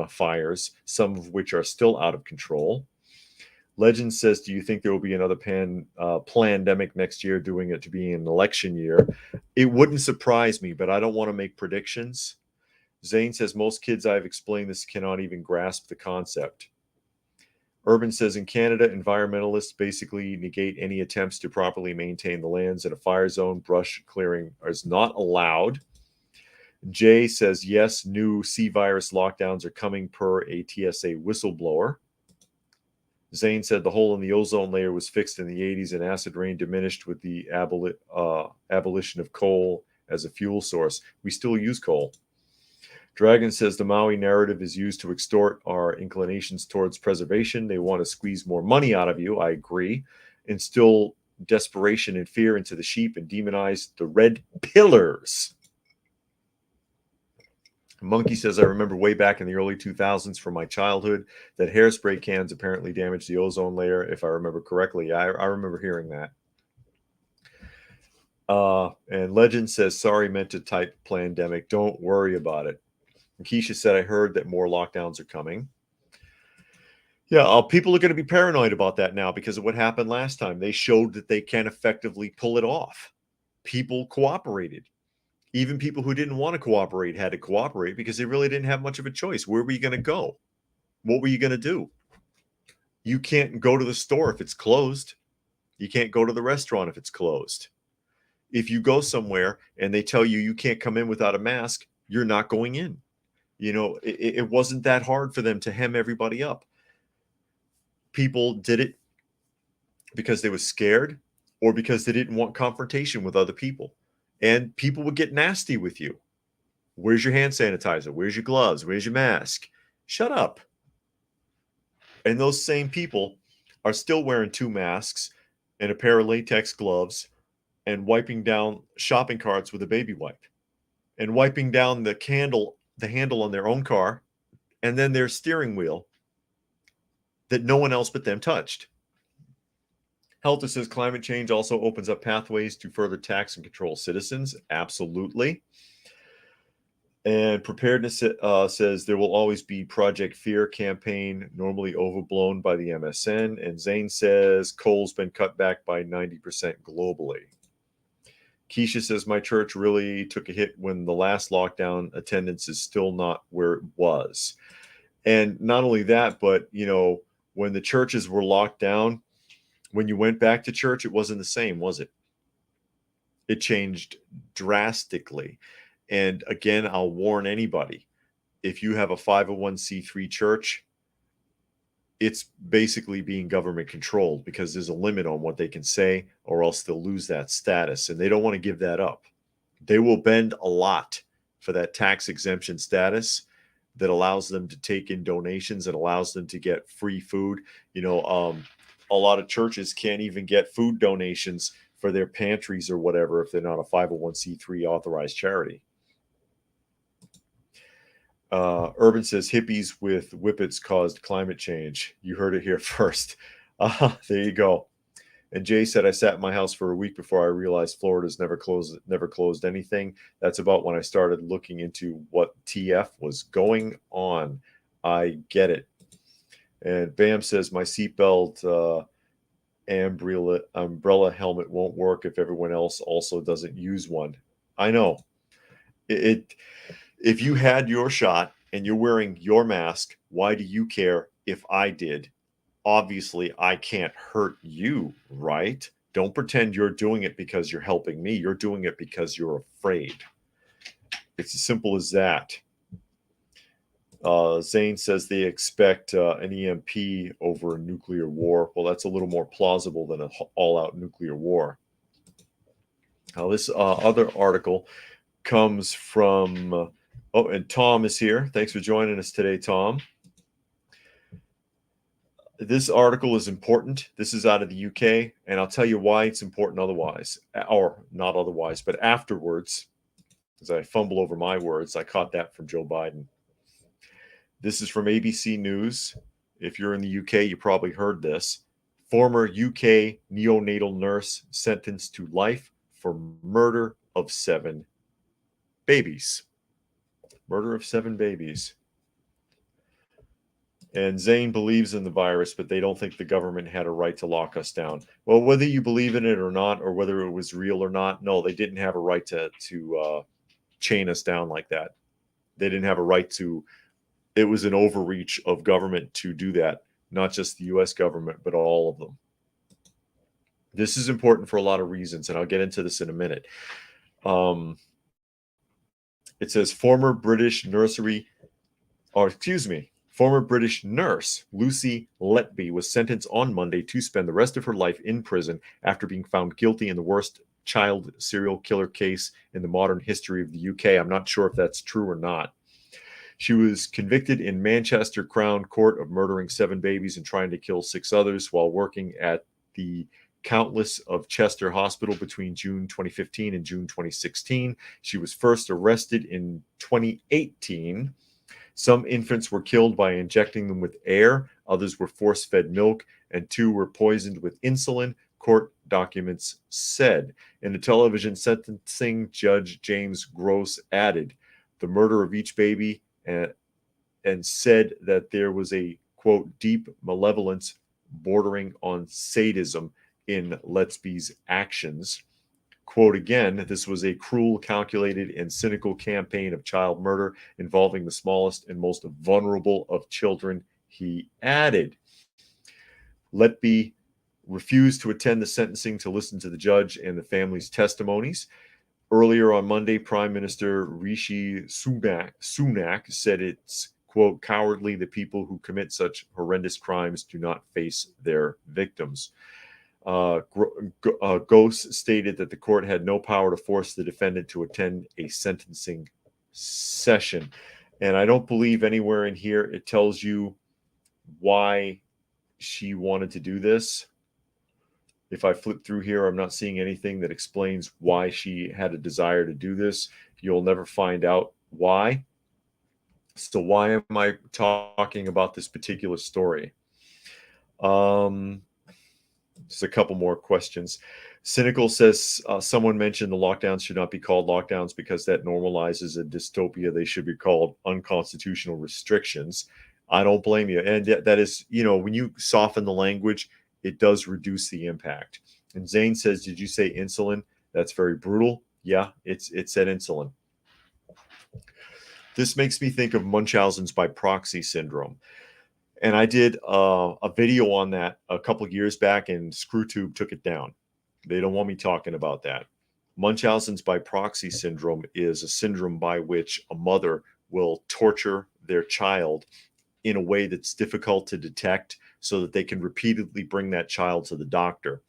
fires, some of which are still out of control. Legend says, do you think there will be another pandemic next year, doing it to be an election year? It wouldn't surprise me, but I don't want to make predictions. Zane says, most kids I've explained this cannot even grasp the concept. Urban says, in Canada, environmentalists basically negate any attempts to properly maintain the lands in a fire zone. Brush clearing is not allowed. Jay says, yes, new C virus lockdowns are coming per a TSA whistleblower. Zane said the hole in the ozone layer was fixed in the 80s and acid rain diminished with the abolition of coal as a fuel source. We still use coal. Dragon says the Maui narrative is used to extort our inclinations towards preservation. They want to squeeze more money out of you. I agree. Instill desperation and fear into the sheep and demonize the red pillars. Monkey says, I remember way back in the early 2000s from my childhood that hairspray cans apparently damaged the ozone layer, if I remember correctly. I remember hearing that. And Legend says, sorry, meant to type pandemic. Don't worry about it. And Keisha said, I heard that more lockdowns are coming. Yeah, people are going to be paranoid about that now because of what happened last time. They showed that they can effectively pull it off. People cooperated. Even people who didn't want to cooperate had to cooperate because they really didn't have much of a choice. Where were you going to go? What were you going to do? You can't go to the store if it's closed. You can't go to the restaurant if it's closed. If you go somewhere and they tell you you can't come in without a mask, you're not going in. You know, it wasn't that hard for them to hem everybody up. People did it because they were scared or because they didn't want confrontation with other people. And people would get nasty with you. Where's your hand sanitizer? Where's your gloves? Where's your mask? Shut up. And those same people are still wearing 2 masks and a pair of latex gloves and wiping down shopping carts with a baby wipe and wiping down the handle on their own car and then their steering wheel that no one else but them touched. Helter says climate change also opens up pathways to further tax and control citizens. Absolutely. And preparedness says there will always be Project Fear campaign, normally overblown by the MSN. And Zane says coal's been cut back by 90% globally. Keisha says my church really took a hit when the last lockdown. Attendance is still not where it was. And not only that, but, you know, when the churches were locked down, when you went back to church, it wasn't the same, was it? It changed drastically. And again, I'll warn anybody, if you have a 501c3 church, it's basically being government controlled because there's a limit on what they can say or else they'll lose that status. And they don't want to give that up. They will bend a lot for that tax exemption status that allows them to take in donations and allows them to get free food. You know, a lot of churches can't even get food donations for their pantries or whatever if they're not a 501c3 authorized charity. Urban says hippies with whippets caused climate change. You heard it here first. There you go. And Jay said, I sat in my house for a week before I realized Florida's never closed anything. That's about when I started looking into what TF was going on. I get it. And Bam says, my seatbelt umbrella helmet won't work if everyone else also doesn't use one. I know. It if you had your shot and you're wearing your mask, why do you care if I did? Obviously, I can't hurt you, right? Don't pretend you're doing it because you're helping me. You're doing it because you're afraid. It's as simple as that. Zane says they expect an EMP over a nuclear war. Well, that's a little more plausible than an all-out nuclear war. Now, this other article comes from, oh, and Tom is here. Thanks for joining us today, Tom. This article is important. This is out of the UK, and I'll tell you why it's important otherwise, or not otherwise, but afterwards, as I fumble over my words. I caught that from Joe Biden. This is from ABC News. If you're in the UK, you probably heard this. Former UK neonatal nurse sentenced to life for murder of 7 babies. Murder of 7 babies. And Zane believes in the virus, but they don't think the government had a right to lock us down. Well, whether you believe in it or not, or whether it was real or not, no, they didn't have a right to chain us down like that. They didn't have a right to. It was an overreach of government to do that, not just the U.S. government, but all of them. This is important for a lot of reasons, and I'll get into this in a minute. It says former British nurse Lucy Letby was sentenced on Monday to spend the rest of her life in prison after being found guilty in the worst child serial killer case in the modern history of the UK. I'm not sure if that's true or not. She was convicted in Manchester Crown Court of murdering 7 babies and trying to kill 6 others while working at the Countess of Chester Hospital between June 2015 and June 2016. She was first arrested in 2018. Some infants were killed by injecting them with air, others were force-fed milk, and 2 were poisoned with insulin, court documents said. In a television sentencing, Judge James Gross added the murder of each baby and said that there was a, quote, deep malevolence bordering on sadism in Letby's actions. Quote again, this was a cruel, calculated, and cynical campaign of child murder involving the smallest and most vulnerable of children, he added. Letby refused to attend the sentencing to listen to the judge and the family's testimonies. Earlier on Monday, Prime Minister Rishi Sunak said it's, quote, cowardly that people who commit such horrendous crimes do not face their victims. Ghost stated that the court had no power to force the defendant to attend a sentencing session. And I don't believe anywhere in here it tells you why she wanted to do this. If I flip through here, I'm not seeing anything that explains why she had a desire to do this. You'll never find out why. So why am I talking about this particular story? Just a couple more questions. Cynical says someone mentioned the lockdowns should not be called lockdowns because that normalizes a dystopia. They should be called unconstitutional restrictions. I don't blame you. And that is, when you soften the language, it does reduce the impact. And Zane says, did you say insulin? That's very brutal. Yeah, it said insulin. This makes me think of Munchausen's by proxy syndrome. And I did a video on that a couple of years back, and ScrewTube took it down. They don't want me talking about that. Munchausen's by proxy syndrome is a syndrome by which a mother will torture their child in a way that's difficult to detect so that they can repeatedly bring that child to the doctor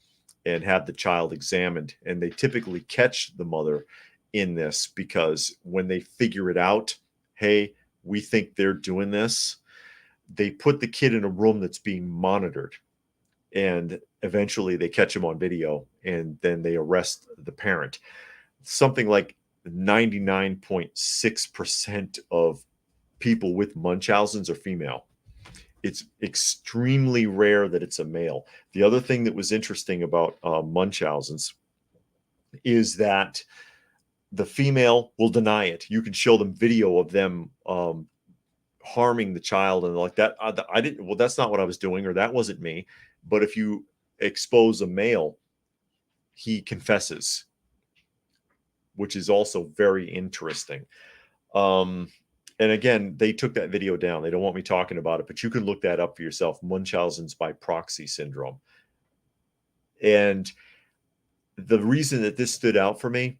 and have the child examined. And they typically catch the mother in this because when they figure it out, hey, we think they're doing this, they put the kid in a room that's being monitored, and eventually they catch him on video, and then they arrest the parent. Something like 99.6% of people with Munchausen's are female. It's extremely rare that it's a male. The other thing that was interesting about Munchausen's is that the female will deny it. You can show them video of them harming the child and like that. I didn't. Well, that's not what I was doing, or that wasn't me. But if you expose a male, he confesses. which is also very interesting. And again, they took that video down. They don't want me talking about it, but you can look that up for yourself. Munchausen's by proxy syndrome. And the reason that this stood out for me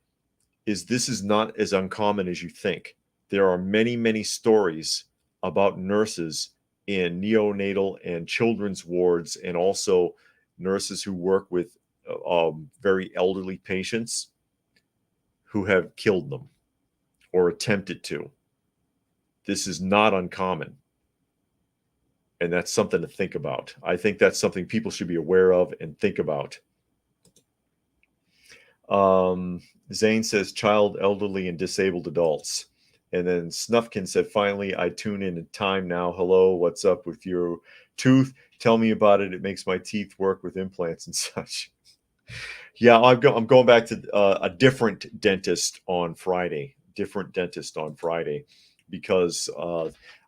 is this is not as uncommon as you think. There are many, many stories about nurses in neonatal and children's wards, and also nurses who work with very elderly patients who have killed them or attempted to. This is not uncommon. And that's something to think about. I think that's something people should be aware of and think about. Zane says child, elderly, and disabled adults. And then Snufkin said, finally, I tune in time now. Hello, what's up with your tooth? Tell me about it. It makes my teeth work with implants and such. Yeah, I'm going back to a different dentist on Friday. Because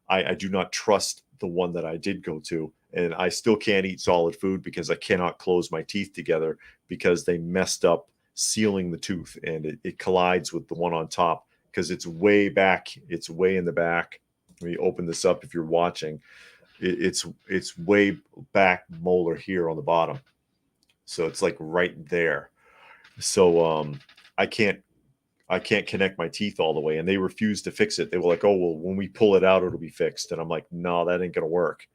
I do not trust the one that I did go to. And I still can't eat solid food because I cannot close my teeth together because they messed up sealing the tooth, and it collides with the one on top because it's way back. It's way in the back. Let me open this up if you're watching. It's way back molar here on the bottom. So it's like right there. So I can't connect my teeth all the way, and they refused to fix it. They were like, oh, well, when we pull it out, it'll be fixed. And I'm like, no, that ain't going to work.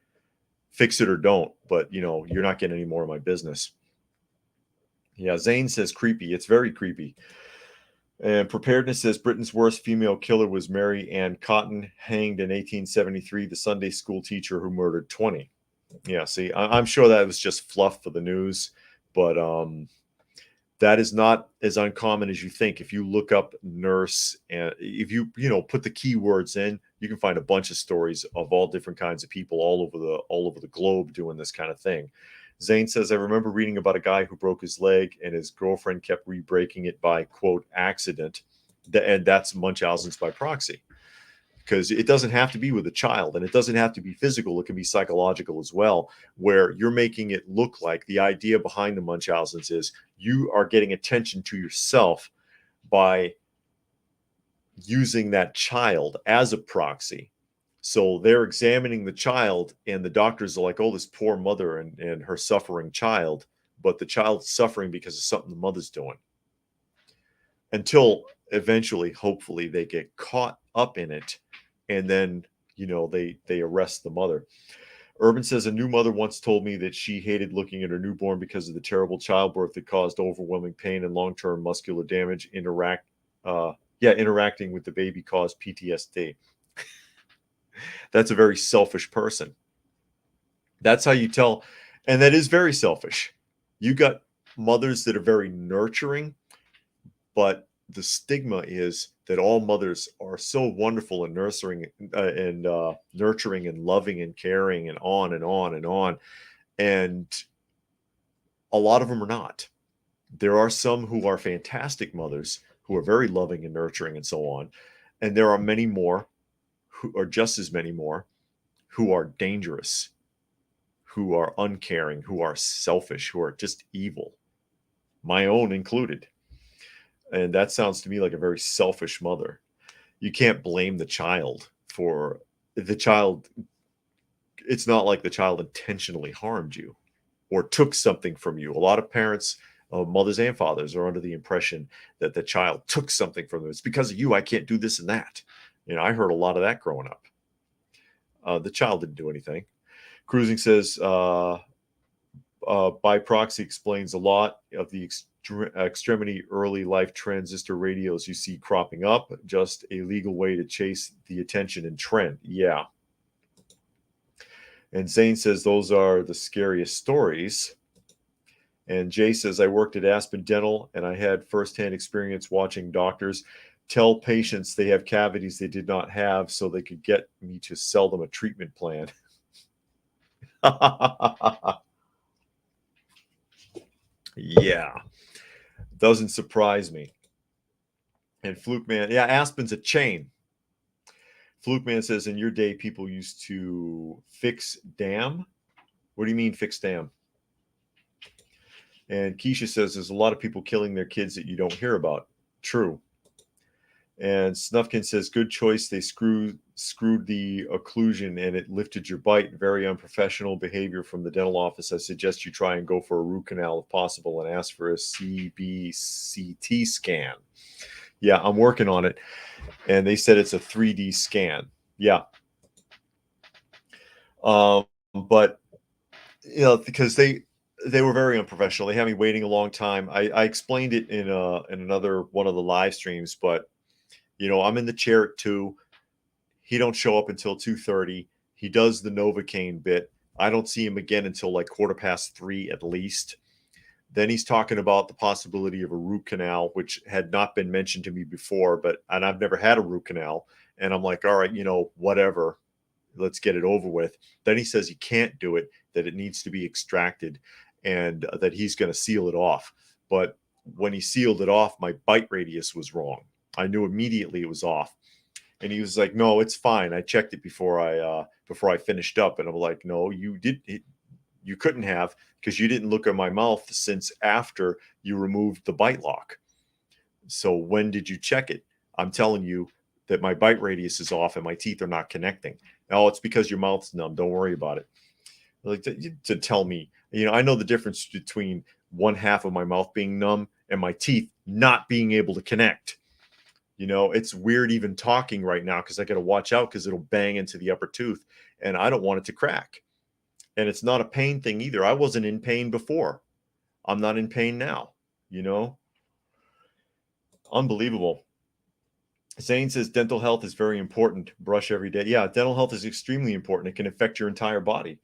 Fix it or don't. But, you're not getting any more of my business. Yeah, Zane says creepy. It's very creepy. And Preparedness says Britain's worst female killer was Mary Ann Cotton, hanged in 1873, the Sunday school teacher who murdered 20. Yeah, see, I'm sure that was just fluff for the news, but that is not as uncommon as you think. If you look up nurse, and if you put the keywords in, you can find a bunch of stories of all different kinds of people all over the globe doing this kind of thing. Zane says, I remember reading about a guy who broke his leg and his girlfriend kept re-breaking it by, quote, accident. And that's Munchausen's by proxy. Because it doesn't have to be with a child, and it doesn't have to be physical. It can be psychological as well, where you're making it look like the idea behind the Munchausen's is you are getting attention to yourself by using that child as a proxy. So they're examining the child, and the doctors are like, oh, this poor mother and her suffering child, but the child's suffering because of something the mother's doing. Until eventually, hopefully, they get caught up in it, and then, they arrest the mother. Urban says, a new mother once told me that she hated looking at her newborn because of the terrible childbirth that caused overwhelming pain and long-term muscular damage. Interacting with the baby caused PTSD. That's a very selfish person. That's how you tell. And that is very selfish. You got mothers that are very nurturing, but the stigma is that all mothers are so wonderful and nurturing and loving and caring and on and on and on. And a lot of them are not. There are some who are fantastic mothers who are very loving and nurturing and so on. And there are many more, who are just as many more, who are dangerous, who are uncaring, who are selfish, who are just evil, my own included. And that sounds to me like a very selfish mother. You can't blame the child for the child. It's not like the child intentionally harmed you or took something from you. A lot of parents, mothers and fathers, are under the impression that the child took something from them. It's because of you, I can't do this and that. I heard a lot of that growing up. The child didn't do anything. Cruising says, by proxy explains a lot of the extremity early life transistor radios you see cropping up. Just a legal way to chase the attention and trend. Yeah. And Zane says those are the scariest stories. And Jay says, I worked at Aspen Dental and I had firsthand experience watching doctors tell patients they have cavities they did not have so they could get me to sell them a treatment plan. Yeah. Doesn't surprise me. And Fluke Man, yeah, Aspen's a chain. Fluke Man says, in your day, people used to fix dam. What do you mean fix dam? And Keisha says, there's a lot of people killing their kids that you don't hear about. True. And Snufkin says, good choice. They screwed the occlusion and it lifted your bite. Very unprofessional behavior from the dental office. I suggest you try and go for a root canal if possible and ask for a CBCT scan. Yeah, I'm working on it. And they said it's a 3D scan. Yeah. But, because they were very unprofessional. They had me waiting a long time. I explained it in another one of the live streams, but I'm in the chair at 2. He don't show up until 2:30. He does the Novocaine bit. I don't see him again until like 3:15 at least. Then he's talking about the possibility of a root canal, which had not been mentioned to me before, and I've never had a root canal. And I'm like, all right, whatever, let's get it over with. Then he says he can't do it, that it needs to be extracted, and that he's going to seal it off. But when he sealed it off, my bite radius was wrong. I knew immediately it was off. And he was like, no, it's fine. I checked it before I finished up. And I'm like, no, you couldn't have, because you didn't look at my mouth since after you removed the bite lock. So when did you check it? I'm telling you that my bite radius is off and my teeth are not connecting. Oh, it's because your mouth's numb. Don't worry about it. Like to tell me, I know the difference between one half of my mouth being numb and my teeth not being able to connect. It's weird even talking right now because I got to watch out because it'll bang into the upper tooth and I don't want it to crack. And it's not a pain thing either. I wasn't in pain before. I'm not in pain now, Unbelievable. Zane says dental health is very important. Brush every day. Yeah, dental health is extremely important. It can affect your entire body.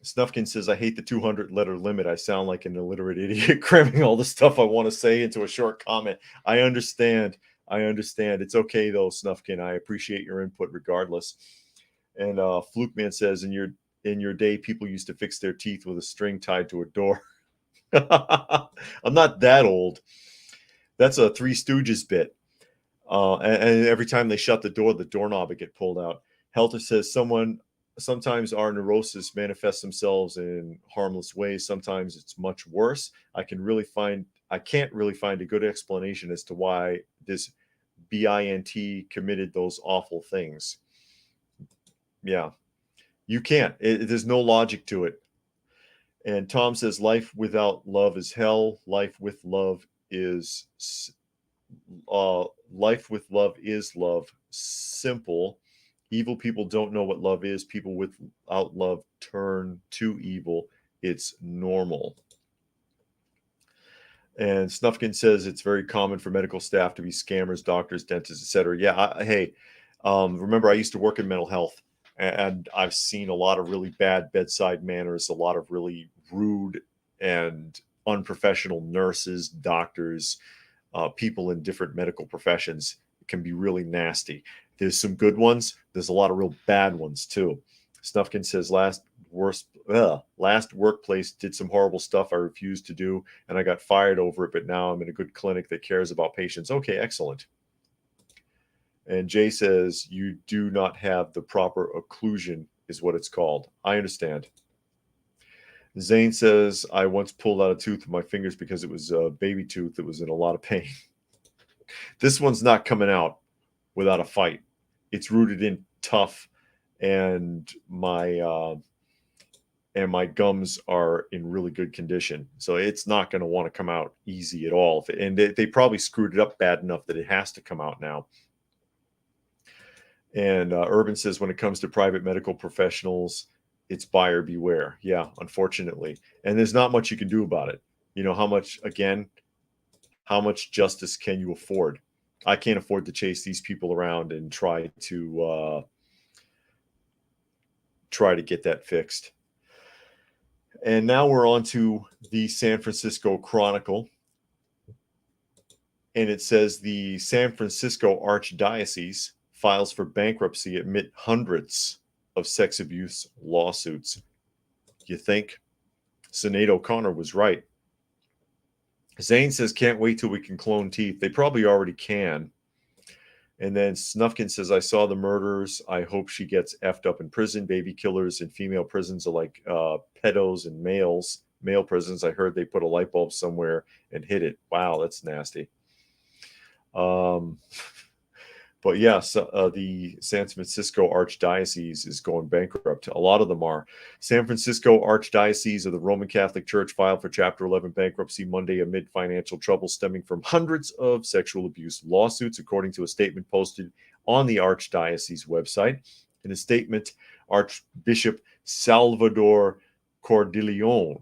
Snufkin says, I hate the 200-letter limit. I sound like an illiterate idiot cramming all the stuff I want to say into a short comment. I understand. It's okay, though, Snufkin. I appreciate your input regardless. And Fluke Man says, in your day, people used to fix their teeth with a string tied to a door. I'm not that old. That's a Three Stooges bit. And every time they shut the doorknob would get pulled out. Helter says, sometimes our neurosis manifests themselves in harmless ways. Sometimes it's much worse. I can't really find a good explanation as to why this BINT committed those awful things. Yeah, you can't. There's no logic to it. And Tom says, life without love is hell. Life with love is love. Simple. Evil people don't know what love is. People without love turn to evil. It's normal. And Snufkin says it's very common for medical staff to be scammers, doctors, dentists, etc. Yeah, hey, remember I used to work in mental health, and I've seen a lot of really bad bedside manners, a lot of really rude and unprofessional nurses, doctors, people in different medical professions. It can be really nasty. There's some good ones. There's a lot of real bad ones too. Snufkin says, last workplace did some horrible stuff I refused to do, and I got fired over it, but now I'm in a good clinic that cares about patients. Okay, excellent. And Jay says, you do not have the proper occlusion is what it's called. I understand. Zane says, I once pulled out a tooth with my fingers because it was a baby tooth that was in a lot of pain. This one's not coming out without a fight. It's rooted in tough, and my gums are in really good condition. So it's not going to want to come out easy at all. And they probably screwed it up bad enough that it has to come out now. And Urban says, when it comes to private medical professionals, it's buyer beware. Yeah, unfortunately. And there's not much you can do about it. How much justice can you afford? I can't afford to chase these people around and try to get that fixed. And now we're on to the San Francisco Chronicle. And it says the San Francisco Archdiocese files for bankruptcy amid hundreds of sex abuse lawsuits. You think? Sinead O'Connor was right. Zane says, can't wait till we can clone teeth. They probably already can. And then Snufkin says, I saw the murders. I hope she gets effed up in prison. Baby killers in female prisons are like pedos in male prisons. I heard they put a light bulb somewhere and hit it. Wow, that's nasty. Um, but yes, the San Francisco Archdiocese is going bankrupt. A lot of them are. San Francisco Archdiocese of the Roman Catholic Church filed for Chapter 11 bankruptcy Monday amid financial trouble stemming from hundreds of sexual abuse lawsuits, according to a statement posted on the Archdiocese website. In a statement, Archbishop Salvador Cordileone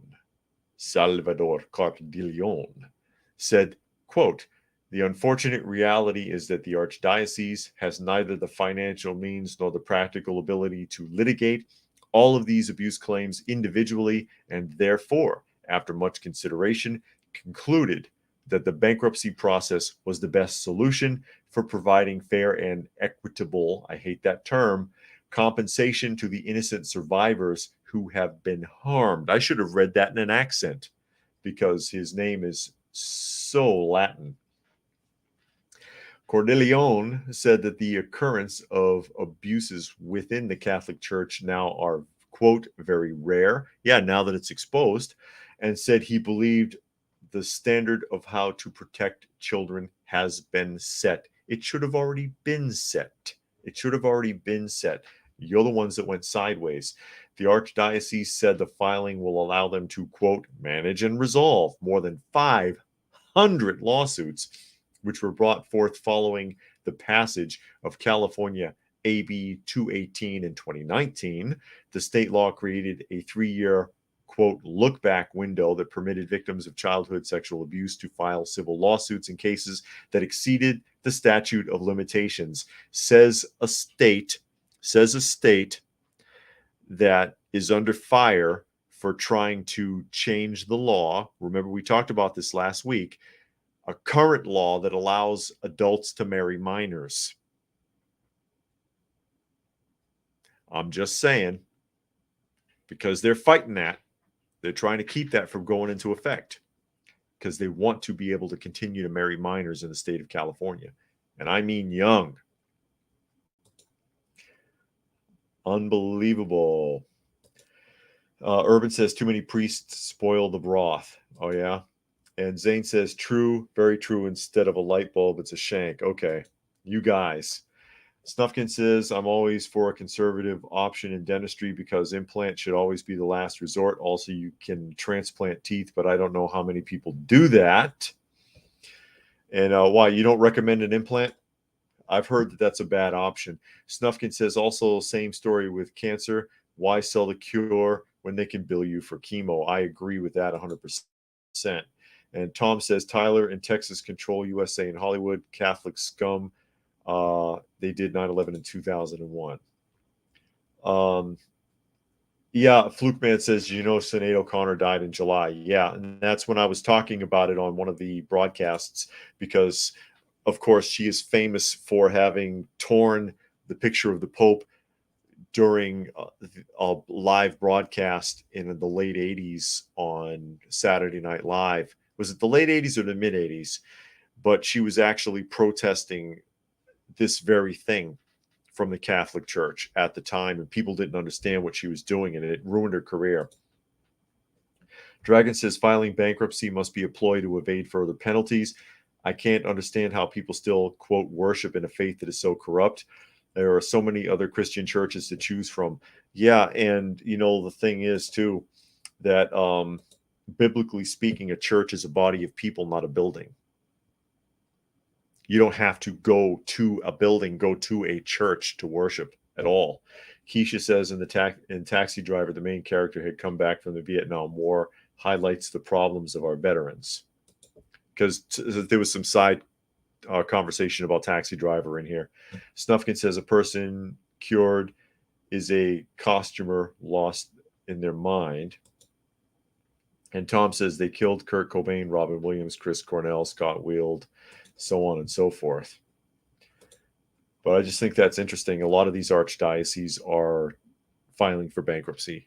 said, quote, "The unfortunate reality is that the Archdiocese has neither the financial means nor the practical ability to litigate all of these abuse claims individually, and therefore, after much consideration, concluded that the bankruptcy process was the best solution for providing fair and equitable, I hate that term, compensation to the innocent survivors who have been harmed." I should have read that in an accent because his name is so Latin. Cordileone said that the occurrence of abuses within the Catholic Church now are, quote, very rare. Yeah, now that it's exposed, and said he believed the standard of how to protect children has been set. It should have already been set. It should have already been set. You're the ones that went sideways. The Archdiocese said the filing will allow them to, quote, manage and resolve more than 500 lawsuits, which were brought forth following the passage of California AB 218 in 2019. The state law created a 3-year, quote, look back window that permitted victims of childhood sexual abuse to file civil lawsuits in cases that exceeded the statute of limitations, says a state that is under fire for trying to change the law. Remember, we talked about this last week, a current law that allows adults to marry minors. I'm just saying, because they're fighting that, they're trying to keep that from going into effect because they want to be able to continue to marry minors in the state of California. And I mean young. Unbelievable. Urban says too many priests spoil the broth. Oh, yeah. And Zane says true, very true. Instead of a light bulb, it's a shank. Okay. You guys. Snufkin says, I'm always for a conservative option in dentistry because implant should always be the last resort. Also, you can transplant teeth, but I don't know how many people do that. And why? You don't recommend an implant? I've heard that that's a bad option. Snufkin says, also, same story with cancer. Why sell the cure when they can bill you for chemo? I agree with that 100%. And Tom says, Tyler in Texas control USA and Hollywood, Catholic scum. They did 9/11 in 2001. Yeah, Fluke Man says, Sinead O'Connor died in July. Yeah, and that's when I was talking about it on one of the broadcasts because, of course, she is famous for having torn the picture of the Pope during a live broadcast in the late 80s on Saturday Night Live. Was it the late 80s or the mid 80s? But she was actually protesting this very thing from the Catholic Church at the time, and people didn't understand what she was doing, and it ruined her career. Dragon says filing bankruptcy must be a ploy to evade further penalties. I can't understand how people still, quote, worship in a faith that is so corrupt. There are so many other Christian churches to choose from. Yeah, and the thing is too that biblically speaking, a church is a body of people, not a building. You don't have to go to a building, go to a church to worship at all. Keisha says in Taxi Driver, the main character had come back from the Vietnam War, highlights the problems of our veterans. Because there was some side conversation about Taxi Driver in here. Snufkin says a person cured is a costumer lost in their mind. And Tom says they killed Kurt Cobain, Robin Williams, Chris Cornell, Scott Weiland, so on and so forth. But I just think that's interesting. A lot of these archdioceses are filing for bankruptcy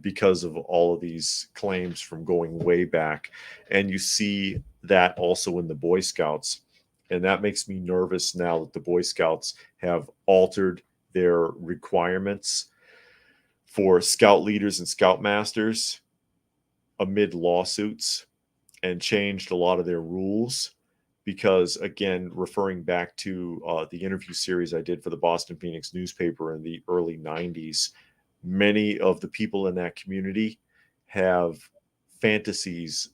because of all of these claims from going way back. And you see that also in the Boy Scouts. And that makes me nervous now that the Boy Scouts have altered their requirements for scout leaders and scoutmasters amid lawsuits and changed a lot of their rules. because, again, referring back to the interview series I did for the Boston Phoenix newspaper in the early 90s, many of the people in that community have fantasies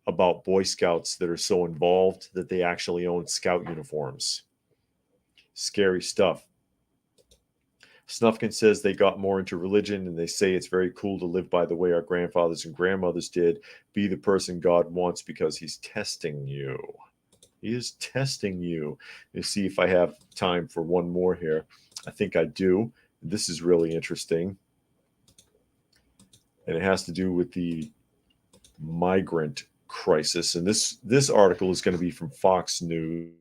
about Boy Scouts that are so involved that they actually own scout uniforms. Scary stuff. Snufkin says they got more into religion and they say it's very cool to live by the way our grandfathers and grandmothers did. Be the person God wants because he's testing you. He is testing you. Let's see if I have time for one more here. I think I do. This is really interesting. And it has to do with the migrant crisis. And this article is going to be from Fox News.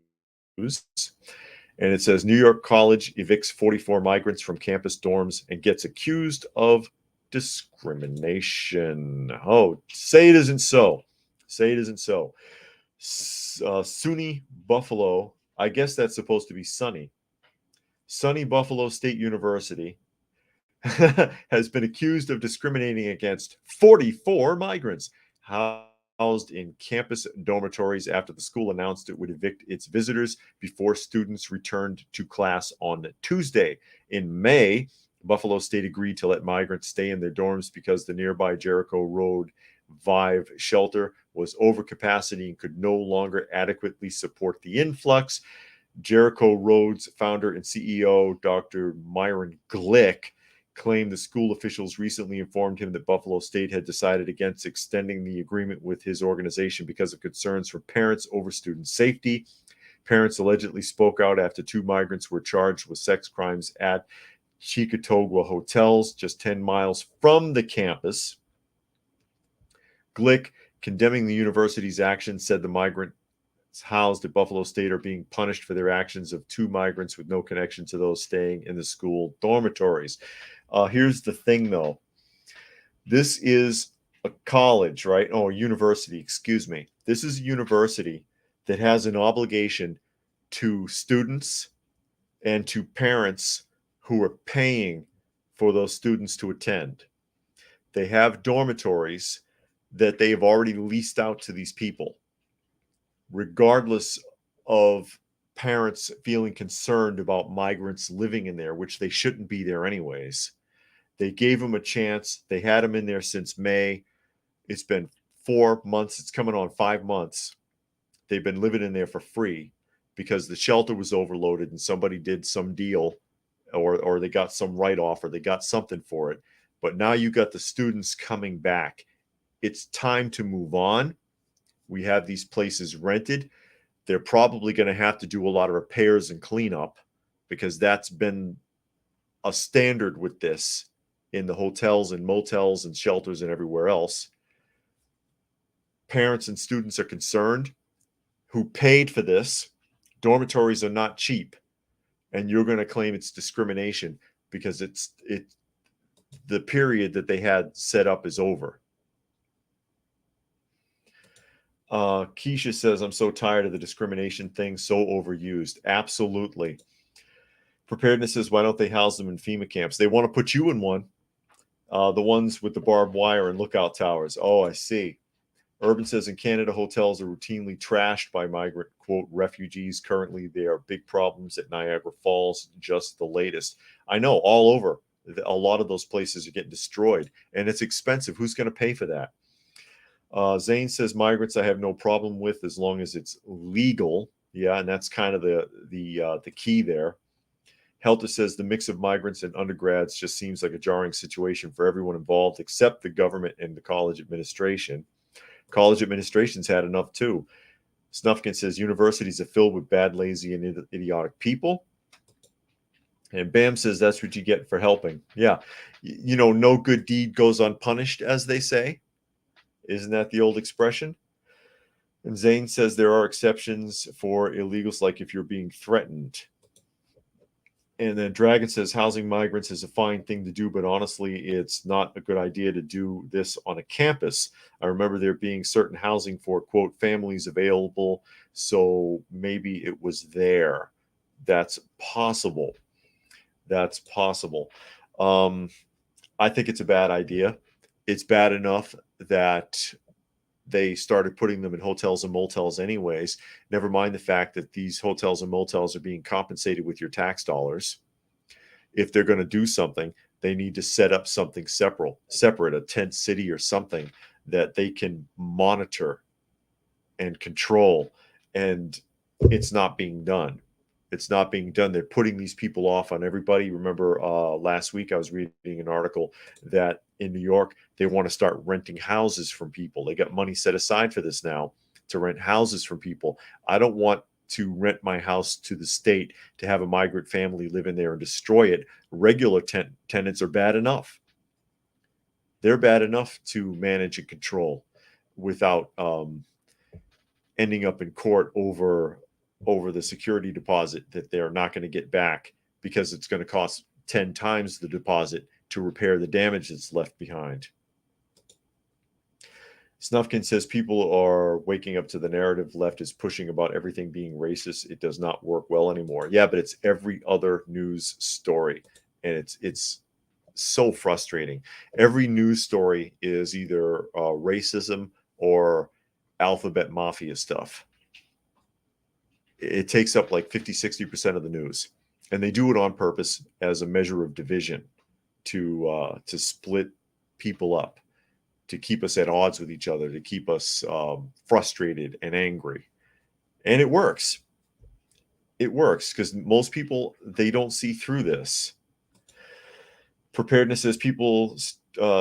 And it says New York College evicts 44 migrants from campus dorms and gets accused of discrimination. Oh, say it isn't so. Say it isn't so. SUNY Buffalo, I guess that's supposed to be Sunny. Sunny Buffalo State University has been accused of discriminating against 44 migrants housed in campus dormitories after the school announced it would evict its visitors before students returned to class on Tuesday. In May, Buffalo State agreed to let migrants stay in their dorms because the nearby Jericho Road Vive shelter was over capacity and could no longer adequately support the influx. Jericho Road's founder and CEO, Dr. Myron Glick, claimed the school officials recently informed him that Buffalo State had decided against extending the agreement with his organization because of concerns from parents over student safety. Parents allegedly spoke out after 2 migrants were charged with sex crimes at Chicatogua hotels, just 10 miles from the campus. Glick, condemning the university's actions, said the migrants housed at Buffalo State are being punished for their actions of 2 migrants with no connection to those staying in the school dormitories. Here's the thing, though. This is a college, right? Oh, a university, excuse me. This is a university that has an obligation to students and to parents who are paying for those students to attend. They have dormitories that they've already leased out to these people, regardless of parents feeling concerned about migrants living in there, which they shouldn't be there anyways. They gave them a chance. They had them in there since May. It's been 4 months. It's coming on 5 months. They've been living in there for free because the shelter was overloaded and somebody did some deal or they got some write-off or they got something for it. But now you got the students coming back. It's time to move on. We have these places rented. They're probably going to have to do a lot of repairs and cleanup because that's been a standard with this in the hotels and motels and shelters and everywhere else. Parents and students are concerned who paid for this. Dormitories are not cheap, and you're going to claim it's discrimination because it's the period that they had set up is over. Keisha says, I'm so tired of the discrimination thing, so overused. Absolutely. Preparedness says, why don't they house them in FEMA camps? They want to put you in one. The ones with the barbed wire and lookout towers. Oh, I see. Urban says, in Canada, hotels are routinely trashed by migrant, quote, refugees. Currently, there are big problems at Niagara Falls, just the latest. I know, all over. A lot of those places are getting destroyed, and it's expensive. Who's going to pay for that? Zane says, migrants I have no problem with as long as it's legal. Yeah, and that's kind of the key there. Helter says the mix of migrants and undergrads just seems like a jarring situation for everyone involved except the government and the college administration. College administration's had enough too. Snufkin says universities are filled with bad, lazy, and idiotic people. And Bam says that's what you get for helping. Yeah. You know, no good deed goes unpunished, as they say. Isn't that the old expression? And Zane says there are exceptions for illegals, like if you're being threatened. And then Dragon says housing migrants is a fine thing to do, but honestly, it's not a good idea to do this on a campus. I remember there being certain housing for, quote, families available, so maybe it was there. That's possible. That's possible. I think it's a bad idea. It's bad enough that they started putting them in hotels and motels anyways. Never mind the fact that these hotels and motels are being compensated with your tax dollars. If they're going to do something, they need to set up something separate, a tent city or something that they can monitor and control. And it's not being done. It's not being done. They're putting these people off on everybody. Remember, last week I was reading an article that in New York, they want to start renting houses from people. They got money set aside for this now to rent houses from people. I don't want to rent my house to the state to have a migrant family live in there and destroy it. Regular tenants are bad enough. They're bad enough to manage and control without ending up in court over the security deposit that they're not going to get back because it's going to cost 10 times the deposit to repair the damage that's left behind. Snufkin says people are waking up to the narrative left is pushing about everything being racist. It does not work well anymore. Yeah, but it's every other news story, and it's so frustrating. Every news story is either racism or alphabet mafia stuff. It takes up like 50-60% of the news, and they do it on purpose as a measure of division to split people up, to keep us at odds with each other, to keep us frustrated and angry. And it works. It works because most people, they don't see through this. Preparedness says people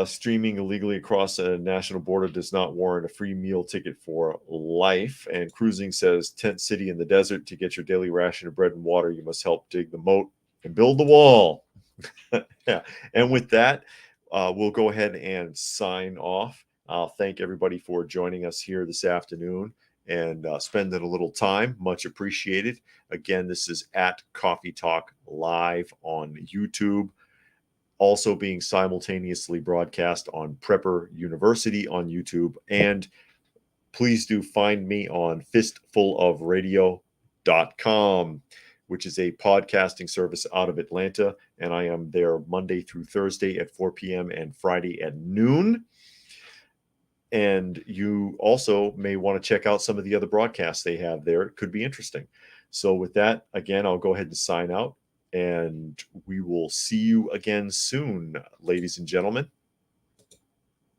streaming illegally across a national border does not warrant a free meal ticket for life. And Cruising says tent city in the desert. To get your daily ration of bread and water, you must help dig the moat and build the wall. Yeah. And with that, we'll go ahead and sign off. I'll thank everybody for joining us here this afternoon and spending a little time. Much appreciated. Again, this is at Coffee Talk Live on YouTube, also being simultaneously broadcast on Prepper University on YouTube. And please do find me on fistfulofradio.com, which is a podcasting service out of Atlanta. And I am there Monday through Thursday at 4 p.m. and Friday at noon. And you also may want to check out some of the other broadcasts they have there. It could be interesting. So with that, again, I'll go ahead and sign out. And we will see you again soon, ladies and gentlemen.